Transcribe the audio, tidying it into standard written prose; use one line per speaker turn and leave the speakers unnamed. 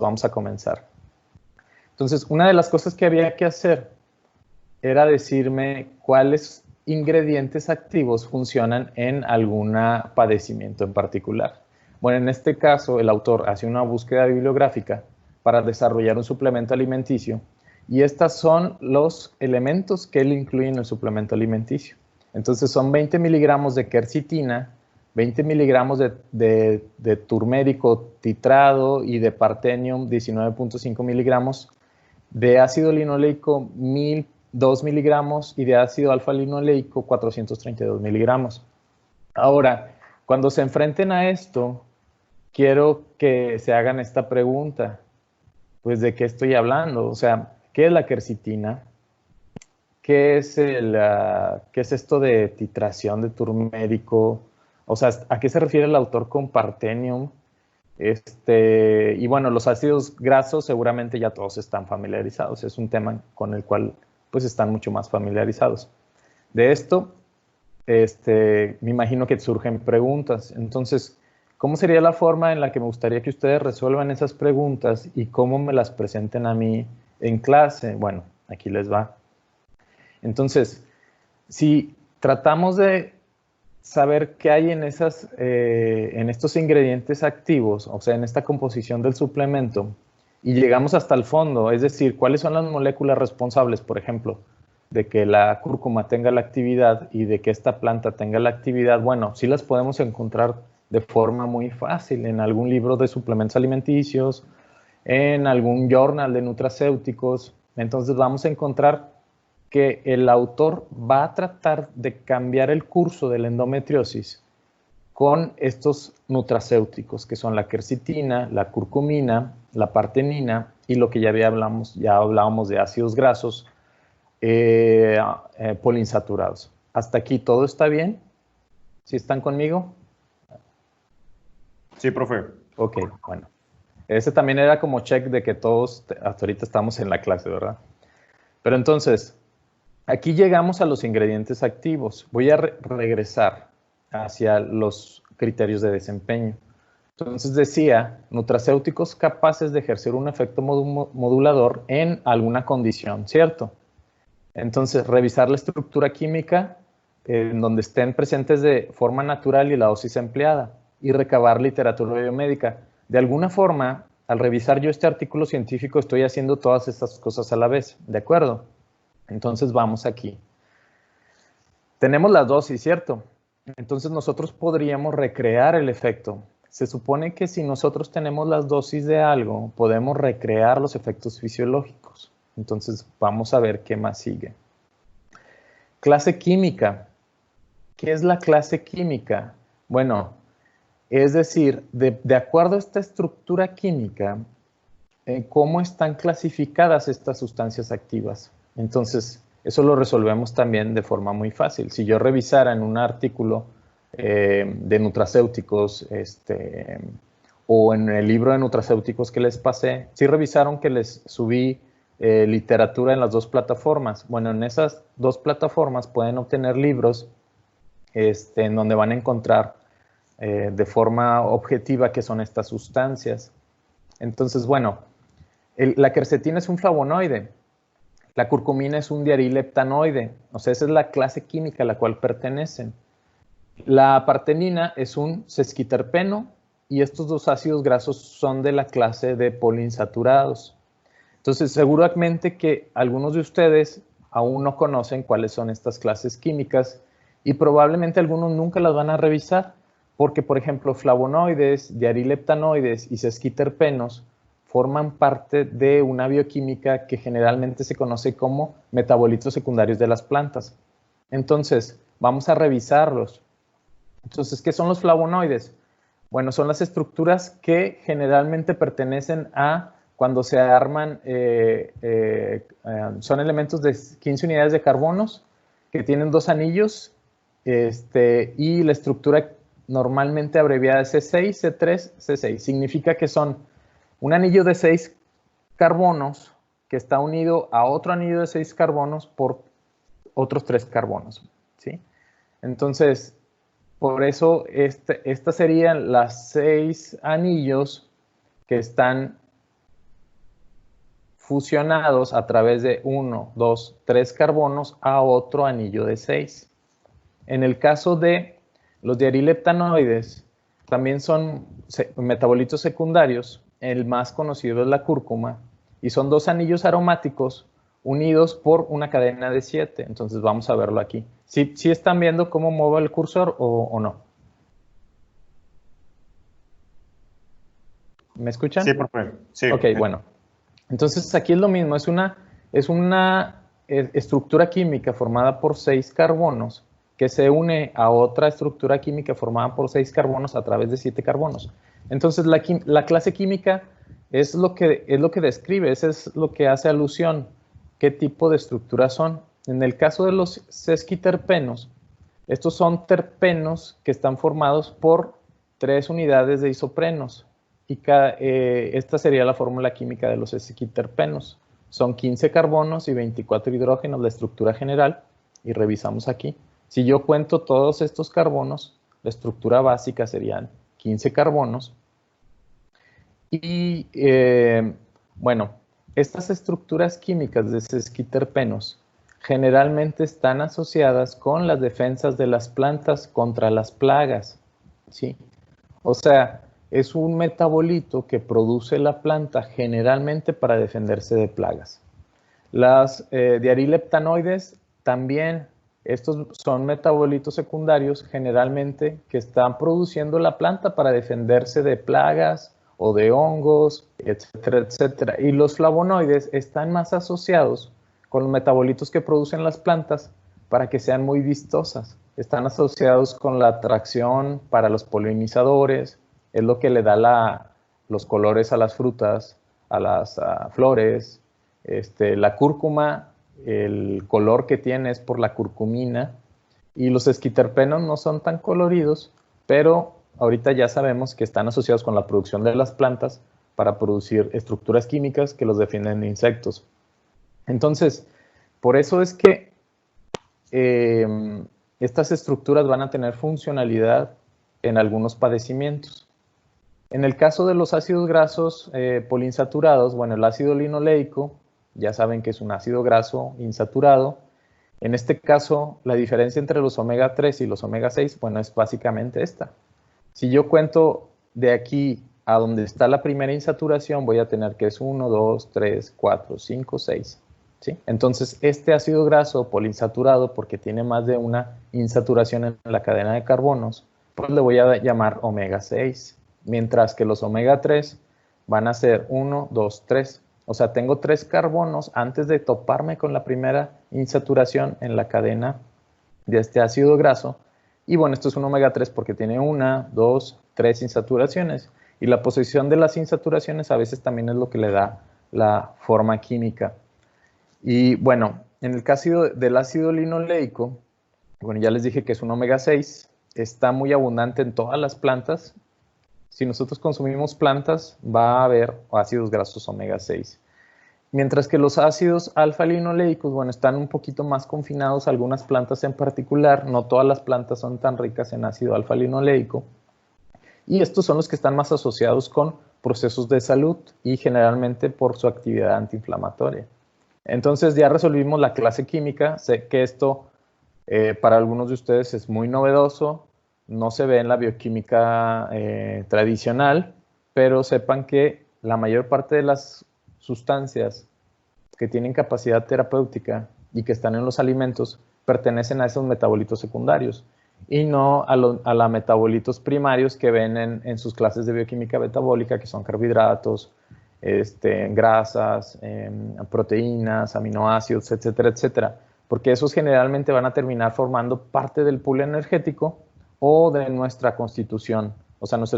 vamos a comenzar. Entonces, una de las cosas que había que hacer era decirme cuáles ingredientes activos funcionan en algún padecimiento en particular. Bueno, en este caso, el autor hace una búsqueda bibliográfica para desarrollar un suplemento alimenticio y estos son los elementos que él incluye en el suplemento alimenticio. Entonces, son 20 miligramos de quercetina, 20 miligramos de turmérico titrado y de partenium 19.5 miligramos, de ácido linoleico 2 miligramos y de ácido alfa-linoleico 432 miligramos. Ahora, cuando se enfrenten a esto, quiero que se hagan esta pregunta. Pues, ¿de qué estoy hablando? O sea, ¿qué es la quercetina? ¿Qué es esto de titración de turmérico? O sea, ¿a qué se refiere el autor con partenium? Y bueno, los ácidos grasos seguramente ya todos están familiarizados. Es un tema con el cual pues están mucho más familiarizados. De esto, me imagino que surgen preguntas. Entonces, ¿cómo sería la forma en la que me gustaría que ustedes resuelvan esas preguntas y cómo me las presenten a mí en clase? Bueno, aquí les va. Entonces, si tratamos de saber qué hay en estos ingredientes activos, o sea, en esta composición del suplemento, y llegamos hasta el fondo, es decir, cuáles son las moléculas responsables, por ejemplo, de que la cúrcuma tenga la actividad y de que esta planta tenga la actividad, bueno, sí las podemos encontrar de forma muy fácil en algún libro de suplementos alimenticios, en algún journal de nutracéuticos. Entonces vamos a encontrar que el autor va a tratar de cambiar el curso de la endometriosis con estos nutracéuticos, que son la quercetina, la curcumina, la partenina y lo que ya hablábamos de ácidos grasos poliinsaturados. ¿Hasta aquí todo está bien? ¿Sí están conmigo?
Sí, profe.
Ok, bueno. Ese también era como check de que todos hasta ahorita estamos en la clase, ¿verdad? Pero entonces, aquí llegamos a los ingredientes activos. Voy a regresar hacia los criterios de desempeño. Entonces decía, nutracéuticos capaces de ejercer un efecto modulador en alguna condición, ¿cierto? Entonces, revisar la estructura química en donde estén presentes de forma natural y la dosis empleada y recabar literatura biomédica. De alguna forma, al revisar yo este artículo científico, estoy haciendo todas estas cosas a la vez, ¿de acuerdo? Entonces vamos aquí. Tenemos la dosis, ¿cierto? Entonces nosotros podríamos recrear el efecto. Se supone que si nosotros tenemos las dosis de algo, podemos recrear los efectos fisiológicos. Entonces vamos a ver qué más sigue. Clase química. ¿Qué es la clase química? Bueno, es decir, de acuerdo a esta estructura química, ¿cómo están clasificadas estas sustancias activas? Entonces, eso lo resolvemos también de forma muy fácil. Si yo revisara en un artículo de nutracéuticos o en el libro de nutracéuticos que les pasé, sí revisaron que les subí literatura en las dos plataformas. Bueno, en esas dos plataformas pueden obtener libros en donde van a encontrar de forma objetiva qué son estas sustancias. Entonces, bueno, la quercetina es un flavonoide, la curcumina es un diarileptanoide, o sea, esa es la clase química a la cual pertenecen. La partenina es un sesquiterpeno y estos dos ácidos grasos son de la clase de poliinsaturados. Entonces, seguramente que algunos de ustedes aún no conocen cuáles son estas clases químicas y probablemente algunos nunca las van a revisar porque, por ejemplo, flavonoides, diarileptanoides y sesquiterpenos forman parte de una bioquímica que generalmente se conoce como metabolitos secundarios de las plantas. Entonces, vamos a revisarlos. Entonces, ¿qué son los flavonoides? Bueno, son las estructuras que generalmente pertenecen a cuando se arman, son elementos de 15 unidades de carbonos que tienen dos anillos y la estructura normalmente abreviada es C6, C3, C6. Significa que son un anillo de 6 carbonos que está unido a otro anillo de 6 carbonos por otros 3 carbonos, ¿sí? Entonces, por eso estas serían las 6 anillos que están fusionados a través de 1, 2, 3 carbonos a otro anillo de 6. En el caso de los diarileptanoides, también son metabolitos secundarios. El más conocido es la cúrcuma, y son 2 anillos aromáticos unidos por una cadena de 7. Entonces vamos a verlo aquí. ¿Sí están viendo cómo muevo el cursor o no? ¿Me escuchan?
Sí, profe. Sí.
Ok, bueno. Entonces aquí es lo mismo, es una estructura química formada por 6 carbonos que se une a otra estructura química formada por 6 carbonos a través de 7 carbonos. Entonces la clase química es lo que describe, eso es lo que hace alusión, qué tipo de estructuras son. En el caso de los sesquiterpenos, estos son terpenos que están formados por 3 unidades de isoprenos. Y esta sería la fórmula química de los sesquiterpenos. Son 15 carbonos y 24 hidrógenos la estructura general. Y revisamos aquí. Si yo cuento todos estos carbonos, la estructura básica serían 15 carbonos. Y bueno, estas estructuras químicas de sesquiterpenos generalmente están asociadas con las defensas de las plantas contra las plagas, ¿sí? O sea, es un metabolito que produce la planta generalmente para defenderse de plagas. Las diarileptanoides también, estos son metabolitos secundarios generalmente que están produciendo la planta para defenderse de plagas o de hongos, etcétera, etcétera. Y los flavonoides están más asociados con los metabolitos que producen las plantas para que sean muy vistosas. Están asociados con la atracción para los polinizadores, es lo que le da los colores a las frutas, a las flores. La cúrcuma, el color que tiene es por la curcumina, y los esquiterpenos no son tan coloridos, pero ahorita ya sabemos que están asociados con la producción de las plantas para producir estructuras químicas que los defienden de insectos. Entonces, por eso es que estas estructuras van a tener funcionalidad en algunos padecimientos. En el caso de los ácidos grasos poliinsaturados, bueno, el ácido linoleico, ya saben que es un ácido graso insaturado. En este caso, la diferencia entre los omega 3 y los omega 6, bueno, es básicamente esta. Si yo cuento de aquí a donde está la primera insaturación, voy a tener que es 1, 2, 3, 4, 5, 6. ¿Sí? Entonces, este ácido graso poliinsaturado, porque tiene más de una insaturación en la cadena de carbonos, pues le voy a llamar omega 6. Mientras que los omega 3 van a ser 1, 2, 3. O sea, tengo 3 carbonos antes de toparme con la primera insaturación en la cadena de este ácido graso. Y bueno, esto es un omega 3 porque tiene 1, 2, 3 insaturaciones. Y la posición de las insaturaciones a veces también es lo que le da la forma química. Y bueno, en el caso del ácido linoleico, bueno, ya les dije que es un omega 6. Está muy abundante en todas las plantas. Si nosotros consumimos plantas, va a haber ácidos grasos omega 6. Mientras que los ácidos alfa-linoleicos, bueno, están un poquito más confinados a algunas plantas en particular. No todas las plantas son tan ricas en ácido alfa-linoleico. Y estos son los que están más asociados con procesos de salud y generalmente por su actividad antiinflamatoria. Entonces ya resolvimos la clase química. Sé que esto para algunos de ustedes es muy novedoso. No se ve en la bioquímica tradicional, pero sepan que la mayor parte de las sustancias que tienen capacidad terapéutica y que están en los alimentos pertenecen a esos metabolitos secundarios y no a los metabolitos primarios que ven en sus clases de bioquímica metabólica, que son carbohidratos, grasas, proteínas, aminoácidos, etcétera, etcétera, porque esos generalmente van a terminar formando parte del pool energético o de nuestra constitución, o sea, nuestra